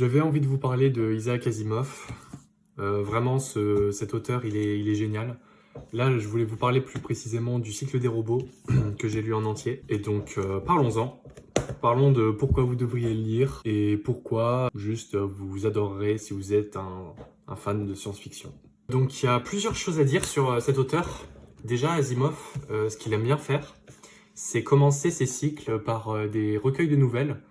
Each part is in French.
J'avais envie de vous parler de Isaac Asimov. Vraiment, cet auteur, il est génial. Là, je voulais vous parler plus précisément du cycle des robots que j'ai lu en entier. Et donc, parlons-en. Parlons de pourquoi vous devriez le lire et pourquoi juste vous adorerez si vous êtes un fan de science-fiction. Donc, il y a plusieurs choses à dire sur cet auteur. Déjà, Asimov, ce qu'il aime bien faire, c'est commencer ses cycles par des recueils de nouvelles.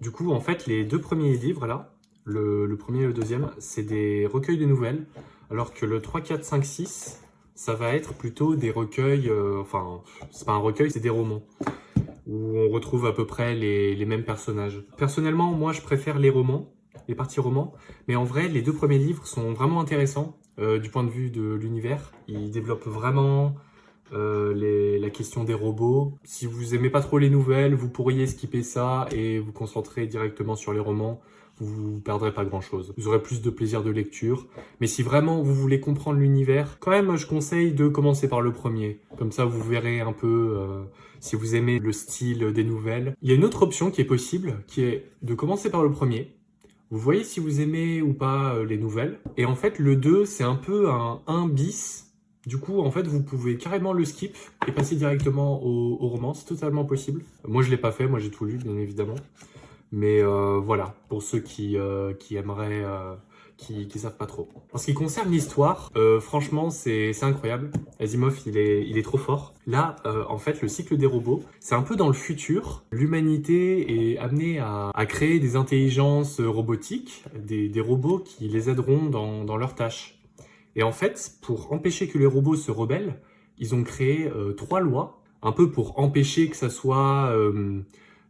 Du coup, en fait, les deux premiers livres, là, le premier et le deuxième, c'est des recueils de nouvelles, alors que le 3, 4, 5, 6, ça va être plutôt des recueils, enfin, c'est pas un recueil, c'est des romans, où on retrouve à peu près les mêmes personnages. Personnellement, moi, je préfère les romans, les parties romans, mais en vrai, les deux premiers livres sont vraiment intéressants du point de vue de l'univers. Ils développent vraiment la question des robots. Si vous aimez pas trop les nouvelles, vous pourriez skipper ça et vous concentrer directement sur les romans. Vous perdrez pas grand chose. Vous aurez plus de plaisir de lecture. Mais si vraiment vous voulez comprendre l'univers, quand même, je conseille de commencer par le premier. Comme ça, vous verrez un peu si vous aimez le style des nouvelles. Il y a une autre option qui est possible, qui est de commencer par le premier. Vous voyez si vous aimez ou pas les nouvelles. Et en fait, le 2, c'est un peu un 1 bis. Du coup, en fait, vous pouvez carrément le skip et passer directement au roman. C'est totalement possible. Moi, je l'ai pas fait. Moi, j'ai tout lu, bien évidemment. Mais voilà, pour ceux qui aimeraient, qui savent pas trop. En ce qui concerne l'histoire, franchement, c'est incroyable. Asimov, il est trop fort. Là, en fait, le cycle des robots, c'est un peu dans le futur. L'humanité est amenée à créer des intelligences robotiques, des robots qui les aideront dans leurs tâches. Et en fait, pour empêcher que les robots se rebellent, ils ont créé 3 lois, un peu pour empêcher que ça soit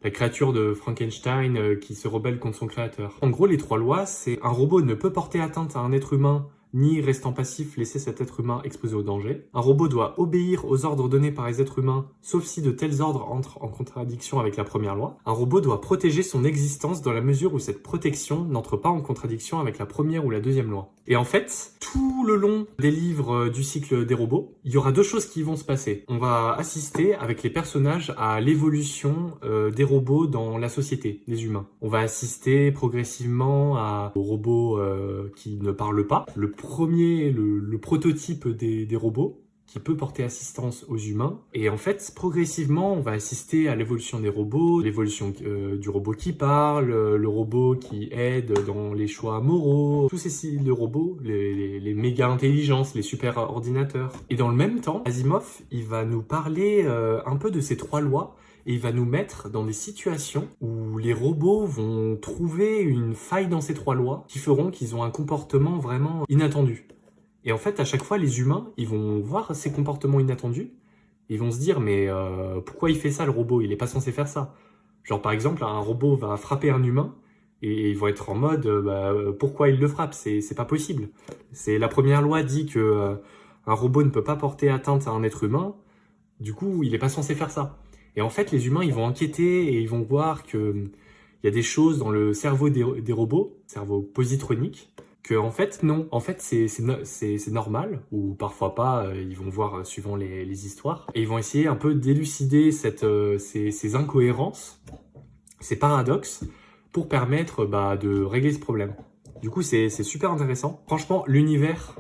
la créature de Frankenstein qui se rebelle contre son créateur. En gros, les 3 lois, c'est un robot ne peut porter atteinte à un être humain ni restant passif laisser cet être humain exposé au danger. Un robot doit obéir aux ordres donnés par les êtres humains, sauf si de tels ordres entrent en contradiction avec la première loi. Un robot doit protéger son existence dans la mesure où cette protection n'entre pas en contradiction avec la première ou la deuxième loi. Et en fait, tout le long des livres du cycle des robots, il y aura 2 choses qui vont se passer. On va assister avec les personnages à l'évolution des robots dans la société, des humains. On va assister progressivement aux robots qui ne parlent pas. Le prototype des robots qui peut porter assistance aux humains. Et en fait, progressivement, on va assister à l'évolution des robots, l'évolution du robot qui parle, le robot qui aide dans les choix moraux, tous ces styles de robots, les méga intelligences, les super ordinateurs. Et dans le même temps, Asimov, il va nous parler un peu de ces 3 lois, et il va nous mettre dans des situations où les robots vont trouver une faille dans ces 3 lois qui feront qu'ils ont un comportement vraiment inattendu. Et en fait, à chaque fois, les humains, ils vont voir ces comportements inattendus, ils vont se dire, mais pourquoi il fait ça, le robot? Il est pas censé faire ça. Genre, par exemple, un robot va frapper un humain, et ils vont être en mode, pourquoi il le frappe? C'est pas possible. La première loi dit que un robot ne peut pas porter atteinte à un être humain, du coup, il est pas censé faire ça. Et en fait, les humains, ils vont enquêter et ils vont voir qu'il y a des choses dans le cerveau des robots, cerveau positronique, que en fait, non. En fait, c'est normal, ou parfois pas, ils vont voir suivant les histoires, et ils vont essayer un peu d'élucider ces incohérences, ces paradoxes, pour permettre de régler ce problème. Du coup, c'est super intéressant. Franchement, l'univers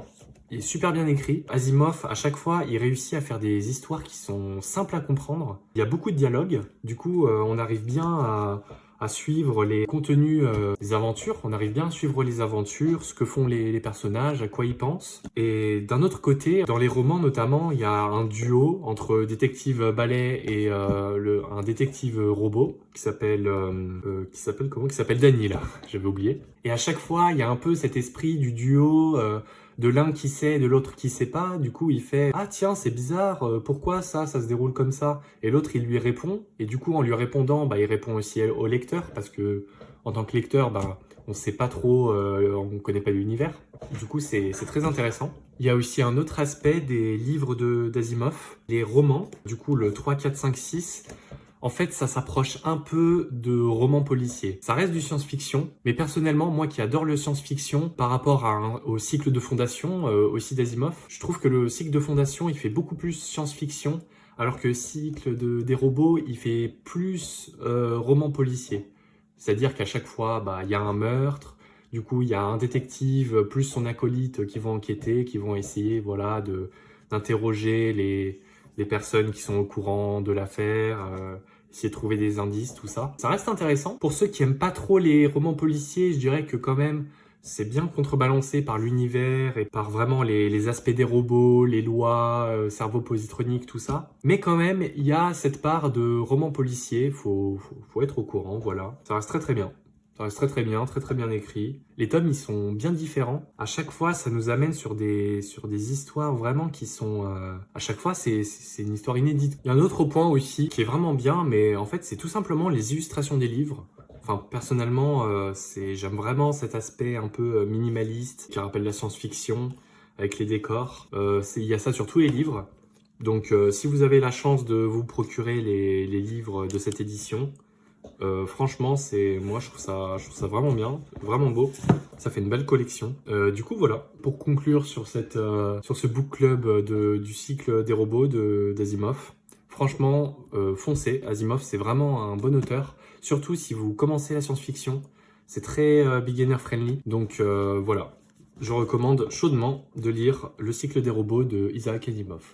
est super bien écrit. Asimov, à chaque fois, il réussit à faire des histoires qui sont simples à comprendre. Il y a beaucoup de dialogues. Du coup, on arrive bien à suivre les contenus des aventures. On arrive bien à suivre les aventures, ce que font les personnages, à quoi ils pensent. Et d'un autre côté, dans les romans notamment, il y a un duo entre détective balai et un détective robot qui s'appelle comment? Qui s'appelle Danny, là. J'avais oublié. Et à chaque fois, il y a un peu cet esprit du duo de l'un qui sait et de l'autre qui sait pas. Du coup, il fait « Ah tiens, c'est bizarre, pourquoi ça se déroule comme ça ?» Et l'autre, il lui répond. Et du coup, en lui répondant, il répond aussi au lecteur parce que en tant que lecteur, on sait pas trop, on connaît pas l'univers. Du coup, c'est très intéressant. Il y a aussi un autre aspect des livres d'Asimov, les romans. Du coup, le 3, 4, 5, 6... En fait, ça s'approche un peu de romans policiers. Ça reste du science-fiction, mais personnellement, moi qui adore le science-fiction, par rapport au cycle de fondation, aussi d'Asimov, je trouve que le cycle de fondation, il fait beaucoup plus science-fiction, alors que le cycle des robots, il fait plus roman policier. C'est-à-dire qu'à chaque fois, il y a un meurtre, Du coup, il y a un détective plus son acolyte qui vont enquêter, qui vont essayer voilà, d'interroger les personnes qui sont au courant de l'affaire, essayer de trouver des indices, tout ça. Ça reste intéressant. Pour ceux qui aiment pas trop les romans policiers, je dirais que quand même, c'est bien contrebalancé par l'univers et par vraiment les aspects des robots, les lois, cerveau positronique, tout ça. Mais quand même, il y a cette part de roman policier, faut être au courant, voilà. Ça reste très très bien. Ça reste très très bien, très très bien écrit. Les tomes, ils sont bien différents. À chaque fois, ça nous amène sur des histoires vraiment qui sont... À chaque fois, c'est une histoire inédite. Il y a un autre point aussi qui est vraiment bien, mais en fait, c'est tout simplement les illustrations des livres. Enfin, personnellement, j'aime vraiment cet aspect un peu minimaliste qui rappelle la science-fiction avec les décors. Il y a ça sur tous les livres. Donc, si vous avez la chance de vous procurer les livres de cette édition, franchement, moi je trouve ça vraiment bien, vraiment beau. Ça fait une belle collection. Du coup, voilà. Pour conclure sur ce book club du cycle des robots d'Asimov. Franchement, foncez. Asimov, c'est vraiment un bon auteur. Surtout si vous commencez la science-fiction. C'est très beginner friendly. Donc voilà. Je recommande chaudement de lire Le cycle des robots de Isaac Asimov.